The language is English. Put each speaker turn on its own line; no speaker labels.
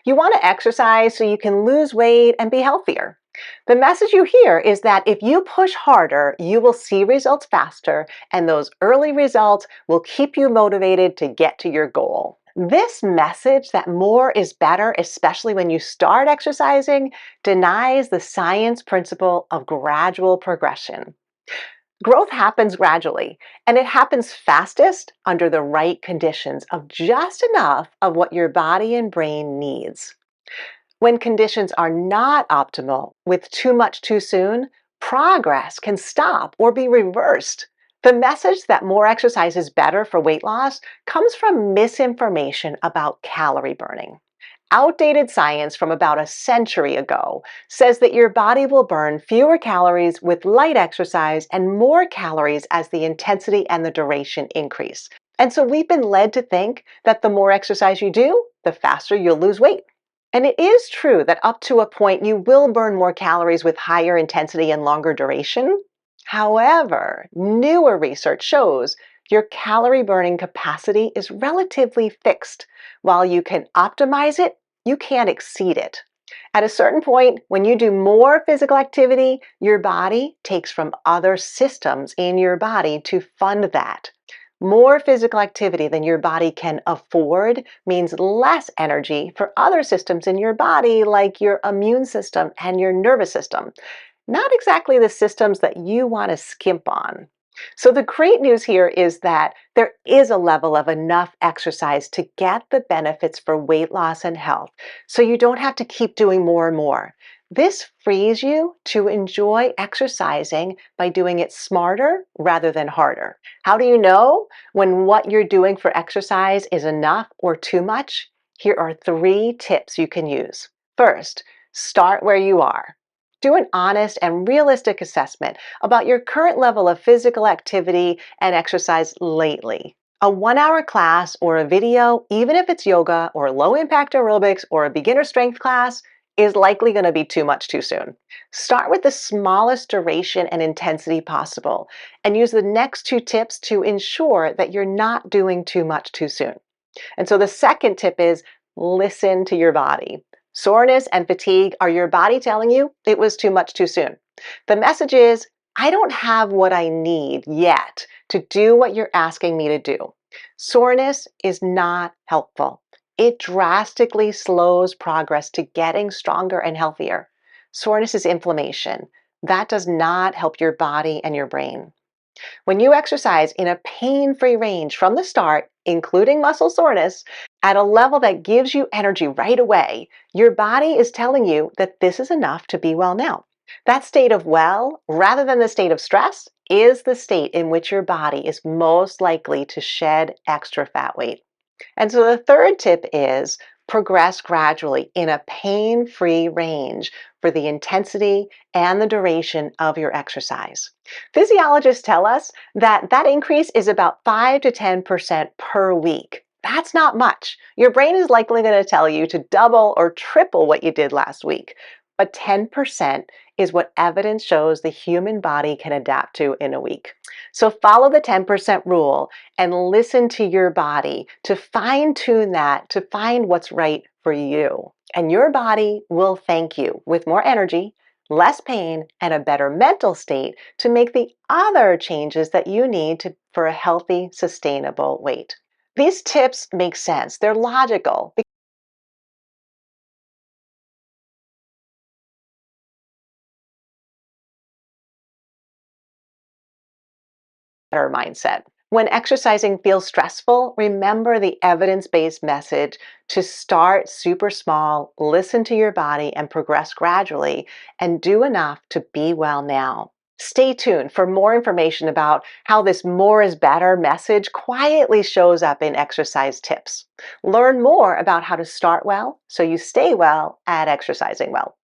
You want to exercise so you can lose weight and be healthier. The message you hear is that if you push harder, you will see results faster, and those early results will keep you motivated to get to your goal. This message that more is better, especially when you start exercising, denies the science principle of gradual progression. Growth happens gradually, and it happens fastest under the right conditions of just enough of what your body and brain needs. When conditions are not optimal, with too much too soon, progress can stop or be reversed. The message that more exercise is better for weight loss comes from misinformation about calorie burning. Outdated science from about a century ago says that your body will burn fewer calories with light exercise and more calories as the intensity and the duration increase. And so we've been led to think that the more exercise you do, the faster you'll lose weight. And it is true that up to a point you will burn more calories with higher intensity and longer duration. However, newer research shows your calorie burning capacity is relatively fixed. While you can optimize it, you can't exceed it. At a certain point, when you do more physical activity, your body takes from other systems in your body to fund that. More physical activity than your body can afford means less energy for other systems in your body, like your immune system and your nervous system. Not exactly the systems that you want to skimp on. So, the great news here is that there is a level of enough exercise to get the benefits for weight loss and health, so you don't have to keep doing more and more. This frees you to enjoy exercising by doing it smarter rather than harder. How do you know when what you're doing for exercise is enough or too much? Here are 3 tips you can use. First, start where you are. Do an honest and realistic assessment about your current level of physical activity and exercise lately. A 1 hour class or a video, even if it's yoga or low impact aerobics or a beginner strength class, is likely going to be too much too soon. Start with the smallest duration and intensity possible and use the next 2 tips to ensure that you're not doing too much too soon. And so the second tip is listen to your body. Soreness and fatigue are your body telling you it was too much too soon. The message is, I don't have what I need yet to do what you're asking me to do. Soreness is not helpful. It drastically slows progress to getting stronger and healthier. Soreness is inflammation. That does not help your body and your brain. When you exercise in a pain-free range from the start, including muscle soreness, at a level that gives you energy right away, your body is telling you that this is enough to be well now. That state of well, rather than the state of stress, is the state in which your body is most likely to shed extra fat weight. And so the third tip is progress gradually in a pain-free range for the intensity and the duration of your exercise. Physiologists tell us that that increase is about 5 to 10% per week. That's not much. Your brain is likely going to tell you to double or triple what you did last week. But 10% is what evidence shows the human body can adapt to in a week. So follow the 10% rule and listen to your body to fine tune that to find what's right for you. And your body will thank you with more energy, less pain, and a better mental state to make the other changes that you need for a healthy, sustainable weight. These tips make sense. They're logical. Better mindset. When exercising feels stressful, remember the evidence-based message to start super small, listen to your body, and progress gradually, and do enough to be well now. Stay tuned for more information about how this more is better message quietly shows up in exercise tips. Learn more about how to start well so you stay well at exercising well.